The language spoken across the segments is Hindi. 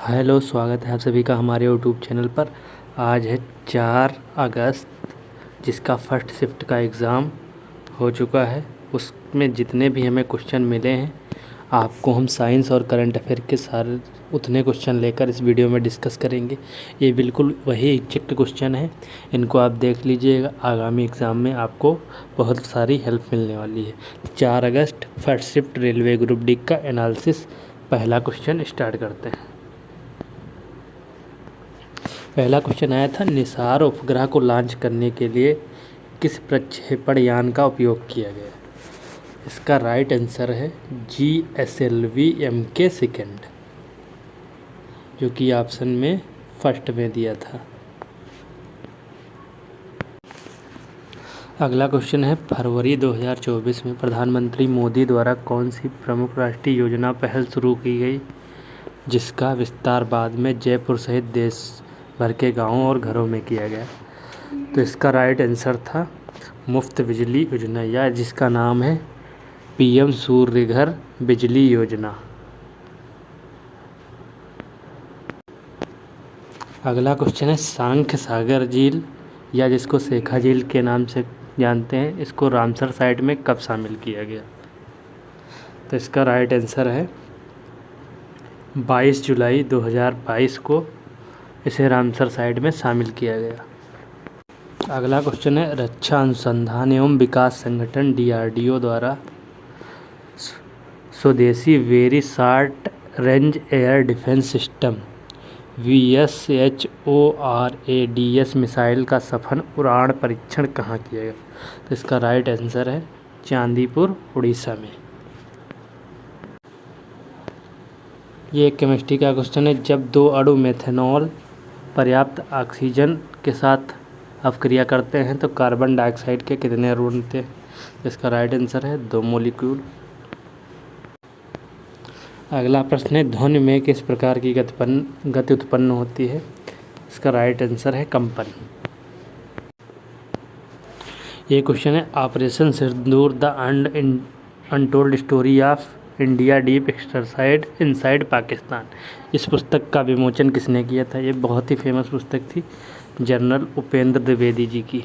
हेलो, स्वागत है आप सभी का हमारे यूट्यूब चैनल पर। आज है 4 अगस्त, जिसका फर्स्ट शिफ्ट का एग्ज़ाम हो चुका है। उसमें जितने भी हमें क्वेश्चन मिले हैं, आपको हम साइंस और करंट अफेयर के सारे उतने क्वेश्चन लेकर इस वीडियो में डिस्कस करेंगे। ये बिल्कुल वही एग्जैक्ट क्वेश्चन है, इनको आप देख लीजिएगा। आगामी एग्ज़ाम में आपको बहुत सारी हेल्प मिलने वाली है। 4 अगस्त first shift railway group D का एनालिसिस, पहला क्वेश्चन स्टार्ट करते हैं। पहला क्वेश्चन आया था, निसार उपग्रह को लॉन्च करने के लिए किस प्रक्षेपण यान का उपयोग किया गया? इसका राइट आंसर है GSLV MK2, जो कि ऑप्शन में फर्स्ट में दिया था। अगला क्वेश्चन है, फरवरी 2024 में प्रधानमंत्री मोदी द्वारा कौन सी प्रमुख राष्ट्रीय योजना पहल शुरू की गई, जिसका विस्तार बाद में जयपुर सहित देश भर के गांवों और घरों में किया गया? तो इसका राइट आंसर था मुफ्त बिजली योजना, या जिसका नाम है PM सूर्यघर बिजली योजना। अगला क्वेश्चन है, सांख्य सागर झील या जिसको शेखा झील के नाम से जानते हैं, इसको रामसर साइट में कब शामिल किया गया? तो इसका राइट आंसर है 22 जुलाई 2022 को इसे रामसर साइट में शामिल किया गया। अगला क्वेश्चन है, रक्षा अनुसंधान एवं विकास संगठन DRDO द्वारा स्वदेशी very short range air defence system VSHORADS missile का सफल उड़ान परीक्षण कहाँ किया गया? तो इसका राइट आंसर है चांदीपुर, उड़ीसा में। ये एक केमिस्ट्री का क्वेश्चन है, जब 2 अणु मेथनॉल पर्याप्त ऑक्सीजन के साथ अपक्रिया करते हैं तो कार्बन डाइऑक्साइड के कितने अणु बनते हैं? इसका राइट आंसर है 2 मॉलिक्यूल। अगला प्रश्न है, ध्वनि में किस प्रकार की गति उत्पन्न होती है? इसका राइट आंसर है कंपन। ये क्वेश्चन है, operation Sindoor the untold story of India deep exercise inside Pakistan, इस पुस्तक का विमोचन किसने किया था? ये बहुत ही फेमस पुस्तक थी, जनरल उपेंद्र द्विवेदी जी की।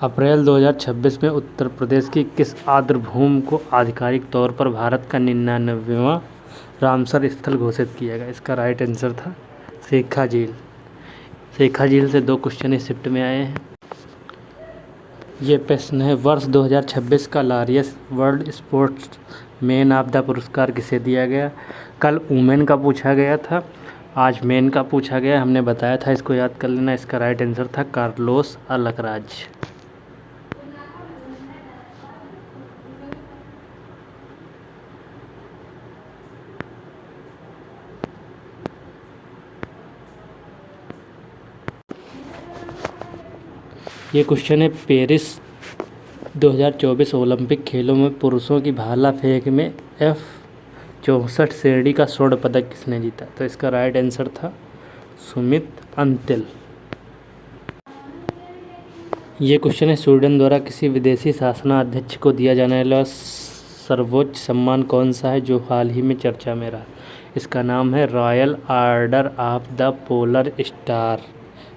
अप्रैल 2026 में उत्तर प्रदेश की किस आर्द्रभूमि को आधिकारिक तौर पर भारत का 99वां रामसर स्थल घोषित किया गया? इसका राइट आंसर था शेखा झील। शेखा झील से 2 क्वेश्चन इस शिफ्ट में आए हैं। ये प्रश्न है, वर्ष 2026 का Laureus world sports man of the पुरस्कार किसे दिया गया? कल वुमेन का पूछा गया था, आज मैन का पूछा गया, हमने बताया था, इसको याद कर लेना। इसका राइट आंसर था कार्लोस अलकराज। ये क्वेश्चन है, पेरिस 2024 ओलंपिक खेलों में पुरुषों की भाला फेंक में F64 श्रेणी का स्वर्ण पदक किसने जीता? तो इसका राइट आंसर था सुमित अंतिल। ये क्वेश्चन है, स्वीडन द्वारा किसी विदेशी शासनाध्यक्ष को दिया जाने वाला सर्वोच्च सम्मान कौन सा है जो हाल ही में चर्चा में रहा? इसका नाम है royal order of the polar star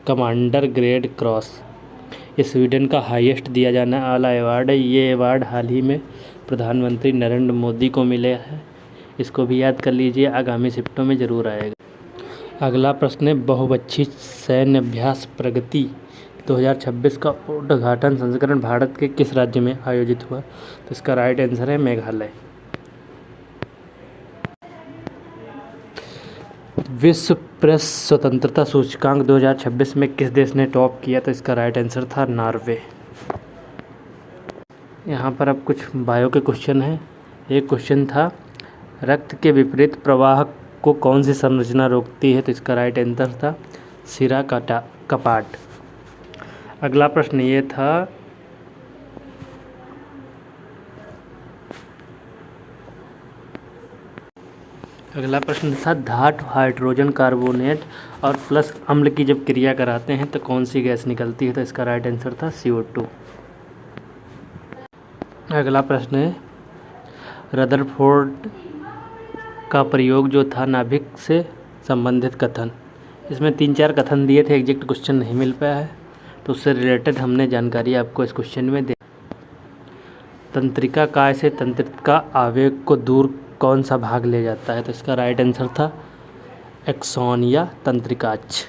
commander grade cross. ये स्वीडन का हाईएस्ट दिया जाने वाला अवार्ड है। ये अवार्ड हाल ही में प्रधानमंत्री नरेंद्र मोदी को मिले हैं। इसको भी याद कर लीजिए, आगामी शिफ्टों में ज़रूर आएगा। अगला प्रश्न है, बहुपक्षीय सैन्य अभ्यास प्रगति 2026 का उद्घाटन संस्करण भारत के किस राज्य में आयोजित हुआ? तो इसका राइट आंसर है मेघालय। विश्व प्रेस स्वतंत्रता सूचकांक 2026 में किस देश ने टॉप किया? तो इसका राइट आंसर था नॉर्वे। यहाँ पर अब कुछ बायो के क्वेश्चन हैं। एक क्वेश्चन था, रक्त के विपरीत प्रवाह को कौन सी संरचना रोकती है? तो इसका राइट आंसर था सिरा कपाट। अगला प्रश्न ये था, अगला प्रश्न था, धातु हाइड्रोजन कार्बोनेट और प्लस अम्ल की जब क्रिया कराते हैं तो कौन सी गैस निकलती है? तो इसका राइट आंसर था CO2। अगला प्रश्न है, रदरफोर्ड का प्रयोग जो था नाभिक से संबंधित कथन। इसमें 3-4 कथन दिए थे, एग्जैक्ट क्वेश्चन नहीं मिल पाया है, तो उससे रिलेटेड हमने जानकारी आपको इस क्वेश्चन में दे। तंत्रिका काय से तंत्रिका आवेग को दूर कौन सा भाग ले जाता है? तो इसका राइट आंसर था एक्सॉन या तंत्रिकाक्ष।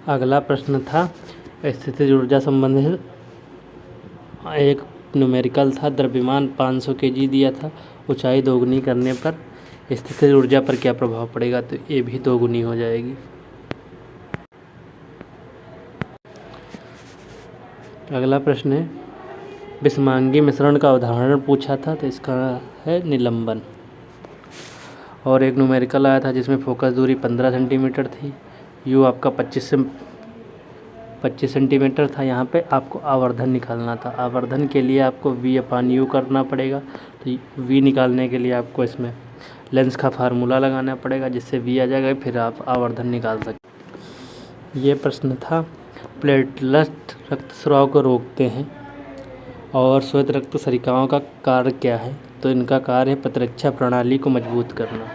अगला प्रश्न था स्थितिज ऊर्जा संबंधित, एक न्यूमेरिकल था। द्रव्यमान 500 kg दिया था, ऊंचाई दोगुनी करने पर स्थितिज ऊर्जा पर क्या प्रभाव पड़ेगा? तो ये भी दोगुनी हो जाएगी। अगला प्रश्न है विषमांगी मिश्रण का उदाहरण पूछा था, तो इसका है निलंबन। और एक न्यूमेरिकल आया था जिसमें फोकस दूरी 15 सेंटीमीटर थी, यू आपका 25 सेंटीमीटर था। यहाँ पे आपको आवर्धन निकालना था। आवर्धन के लिए आपको V/U करना पड़ेगा, तो V निकालने के लिए आपको इसमें लेंस का फार्मूला लगाना पड़ेगा, जिससे V आ जाएगा, फिर आप आवर्धन निकाल सकते। ये प्रश्न था प्लेटलेट रक्तस्राव को रोकते हैं और श्वेत रक्त सरिकाओं का कार्य क्या है? तो इनका कार्य है प्रतिरक्षा प्रणाली को मजबूत करना।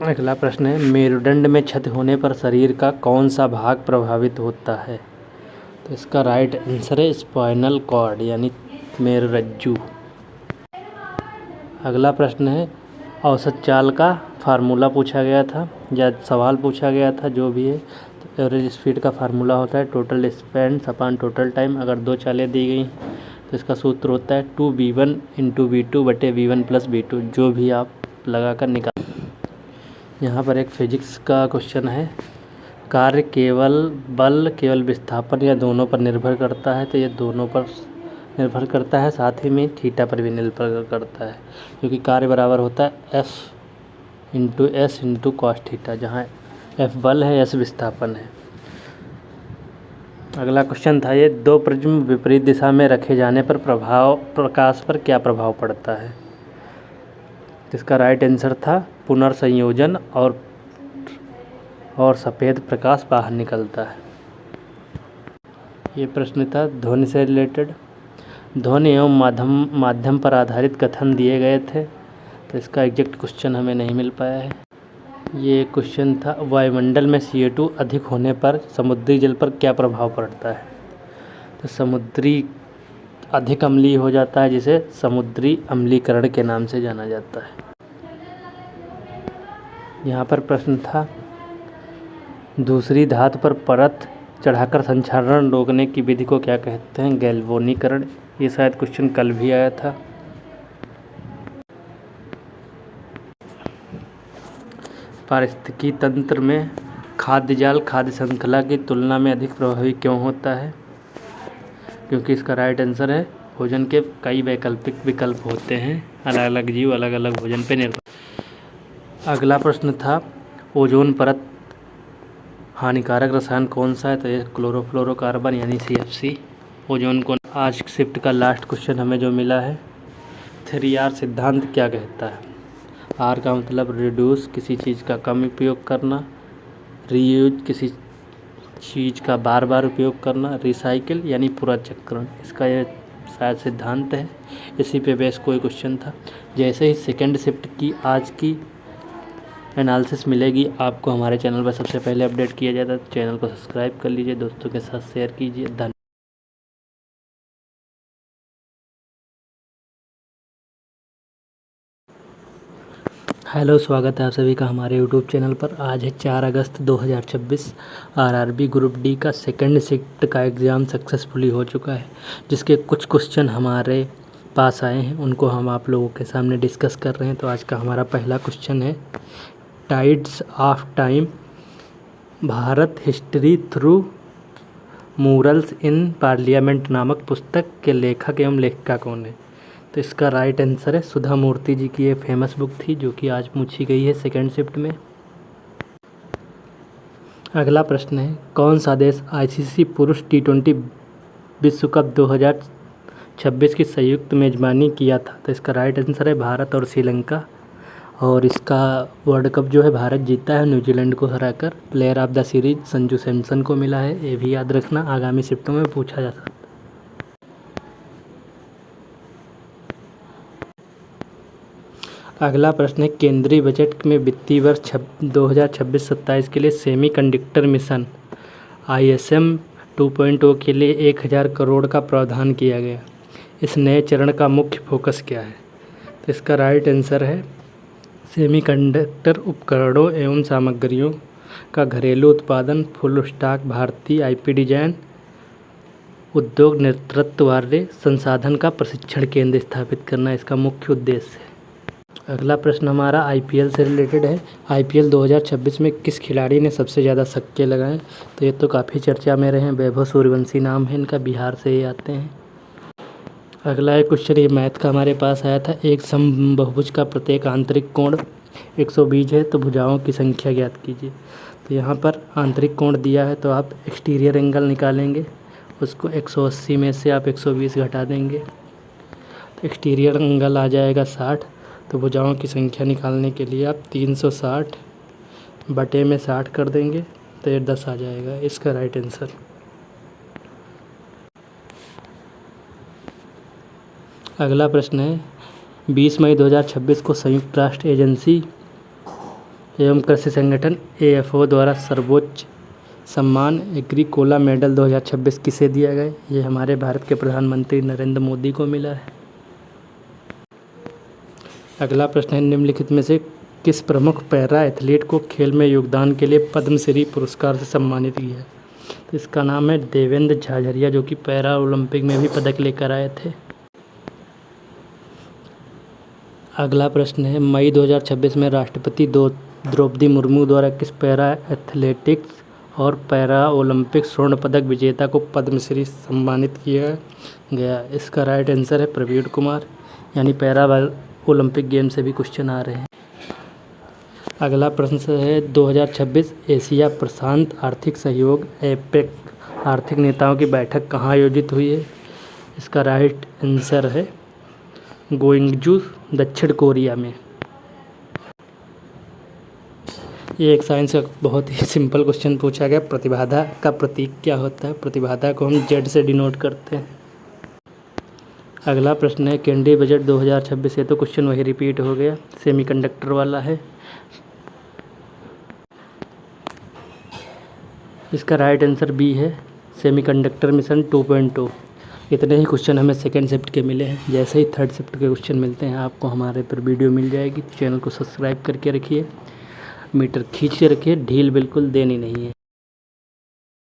अगला प्रश्न है मेरुदंड में क्षति होने पर शरीर का कौन सा भाग प्रभावित होता है? तो इसका राइट आंसर है स्पाइनल कॉर्ड यानी मेरुरज्जु। अगला प्रश्न है औसत चाल का फार्मूला पूछा गया था या सवाल पूछा गया था, जो भी है। तो एवरेज स्पीड का फार्मूला होता है total distance upon total time. अगर 2 चालें दी गई तो इसका सूत्र होता है 2v1 × v2 बटे v1 + v2, जो भी आप लगाकर निकाल। यहाँ पर एक फिजिक्स का क्वेश्चन है, कार्य बल केवल विस्थापन या दोनों पर निर्भर करता है? तो ये दोनों पर निर्भर करता है, साथ ही में थीटा पर भी निर्भर करता है, क्योंकि कार्य बराबर होता है F × S × cos थीटा, जहाँ F बल है, S विस्थापन है। अगला क्वेश्चन था ये 2 प्रिज्म विपरीत दिशा में रखे जाने पर प्रकाश पर क्या प्रभाव पड़ता है? इसका राइट आंसर था पुनर्संयोजन और सफ़ेद प्रकाश बाहर निकलता है। ये प्रश्न था ध्वनि से रिलेटेड। ध्वनि एवं माध्यम पर आधारित कथन दिए गए थे, तो इसका एग्जैक्ट क्वेश्चन हमें नहीं मिल पाया है। ये क्वेश्चन था वायुमंडल में CO2 अधिक होने पर समुद्री जल पर क्या प्रभाव पड़ता है? तो समुद्री अधिक अम्लीय हो जाता है, जिसे समुद्री अम्लीकरण के नाम से जाना जाता है। यहाँ पर प्रश्न था दूसरी धातु पर परत चढ़ाकर संक्षारण रोकने की विधि को क्या कहते हैं? गैल्वेनीकरण। ये शायद क्वेश्चन कल भी आया था। पारिस्थितिकी तंत्र में खाद्य जाल खाद्य श्रृंखला की तुलना में अधिक प्रभावी क्यों होता है? क्योंकि इसका राइट आंसर है भोजन के कई वैकल्पिक विकल्प होते हैं, अलग अलग जीव अलग अलग भोजन पर निर्भर। अगला प्रश्न था ओजोन परत हानिकारक रसायन कौन सा है? तो ये क्लोरोफ्लोरोकार्बन यानी CFC ओजोन को। आज शिफ्ट का लास्ट क्वेश्चन हमें जो मिला है 3R सिद्धांत क्या कहता है? R का मतलब रिड्यूस किसी चीज़ का कम उपयोग करना, रीयूज किसी चीज़ का बार बार उपयोग करना, रिसाइकिल यानी पूरा चक्रण। इसका ये शायद सिद्धांत है, इसी पे बेस कोई क्वेश्चन था। जैसे ही सेकेंड शिफ्ट की आज की एनालिसिस मिलेगी आपको हमारे चैनल पर सबसे पहले अपडेट किया जाता है। चैनल को सब्सक्राइब कर लीजिए, दोस्तों के साथ शेयर कीजिए। धन्यवाद। हेलो, स्वागत है आप सभी का हमारे यूट्यूब चैनल पर। आज है 4 अगस्त 2026। RRB ग्रुप डी का सेकेंड शिफ्ट का एग्ज़ाम सक्सेसफुली हो चुका है, जिसके कुछ क्वेश्चन हमारे पास आए हैं, उनको हम आप लोगों के सामने डिस्कस कर रहे हैं। तो आज का हमारा पहला क्वेश्चन है tides of time Bharat history through murals in parliament नामक पुस्तक के लेखक एवं लेखिका कौन है? तो इसका राइट आंसर है सुधा मूर्ति जी की ये फेमस बुक थी, जो कि आज पूछी गई है सेकेंड शिफ्ट में। अगला प्रश्न है कौन सा देश ICC पुरुष T20 विश्व कप 2026 की संयुक्त मेजबानी किया था? तो इसका राइट आंसर है भारत और श्रीलंका। और इसका वर्ल्ड कप जो है भारत जीता है न्यूजीलैंड को हराकर। Player of the series Sanju Samson को मिला है, ये भी याद रखना, आगामी शिफ्टों में पूछा जा सकता है। अगला प्रश्न है, केंद्रीय बजट में वित्तीय वर्ष 2026-27 के लिए सेमीकंडक्टर मिशन ISM 2.0 के लिए 1000 करोड़ का प्रावधान किया गया। इस नए चरण का मुख्य फोकस क्या है? तो इसका राइट आंसर है सेमीकंडक्टर उपकरणों एवं सामग्रियों का घरेलू उत्पादन, फुल स्टॉक भारतीय IP डिजाइन, उद्योग नेतृत्व वाले संसाधन का प्रशिक्षण केंद्र स्थापित करना इसका मुख्य उद्देश्य है। अगला प्रश्न हमारा IPL से रिलेटेड है। IPL 2026 में किस खिलाड़ी ने सबसे ज़्यादा छक्के लगाए? तो ये तो काफ़ी चर्चा में रहे हैं, वैभव सूर्यवंशी नाम है इनका, बिहार से ही आते हैं। अगला एक क्वेश्चन ये मैथ का हमारे पास आया था, एक समबाहुभुज का प्रत्येक आंतरिक कोण 120 है तो भुजाओं की संख्या ज्ञात कीजिए। तो यहाँ पर आंतरिक कोण दिया है तो आप एक्सटीरियर एंगल निकालेंगे, उसको 180 में से आप 120 घटा देंगे तो एक्सटीरियर एंगल आ जाएगा 60। तो भुजाओं की संख्या निकालने के लिए आप 360 बटे में 60 कर देंगे तो ये 10 आ जाएगा, इसका राइट आंसर। अगला प्रश्न है, 20 मई 2026 को संयुक्त राष्ट्र एजेंसी एवं कृषि संगठन AFO द्वारा सर्वोच्च सम्मान एग्रीकोला मेडल 2026 किसे दिया गया? ये हमारे भारत के प्रधानमंत्री नरेंद्र मोदी को मिला है। अगला प्रश्न है, निम्नलिखित में से किस प्रमुख पैरा एथलीट को खेल में योगदान के लिए पद्मश्री पुरस्कार से सम्मानित किया है? तो इसका नाम है देवेंद्र झाझरिया, जो कि पैरा ओलंपिक में भी पदक लेकर आए थे। अगला प्रश्न है, मई 2026 में राष्ट्रपति द्रौपदी मुर्मू द्वारा किस पैरा एथलेटिक्स और पैरा ओलंपिक स्वर्ण पदक विजेता को पद्मश्री सम्मानित किया गया? इसका राइट आंसर है प्रवीण कुमार, यानी पैरा ओलंपिक गेम से भी क्वेश्चन आ रहे हैं। अगला प्रश्न है, 2026 एशिया प्रशांत आर्थिक सहयोग APEC आर्थिक नेताओं की बैठक कहाँ आयोजित हुई है? इसका राइट आंसर है ग्वांगजू, दक्षिण कोरिया में। ये एक साइंस का बहुत ही सिंपल क्वेश्चन पूछा गया, प्रतिबाधा का प्रतीक क्या होता है? प्रतिबाधा को हम Z से डिनोट करते हैं। अगला प्रश्न है, केंद्रीय बजट 2026 है तो क्वेश्चन वही रिपीट हो गया, सेमीकंडक्टर वाला है। इसका राइट आंसर B है, सेमीकंडक्टर मिशन 2.0। इतने ही क्वेश्चन हमें सेकंड शिफ्ट के मिले हैं, जैसे ही थर्ड शिफ्ट के क्वेश्चन मिलते हैं आपको हमारे पर वीडियो मिल जाएगी। चैनल को सब्सक्राइब करके रखिए, मीटर खींच के रखिए, ढील बिल्कुल देनी नहीं है।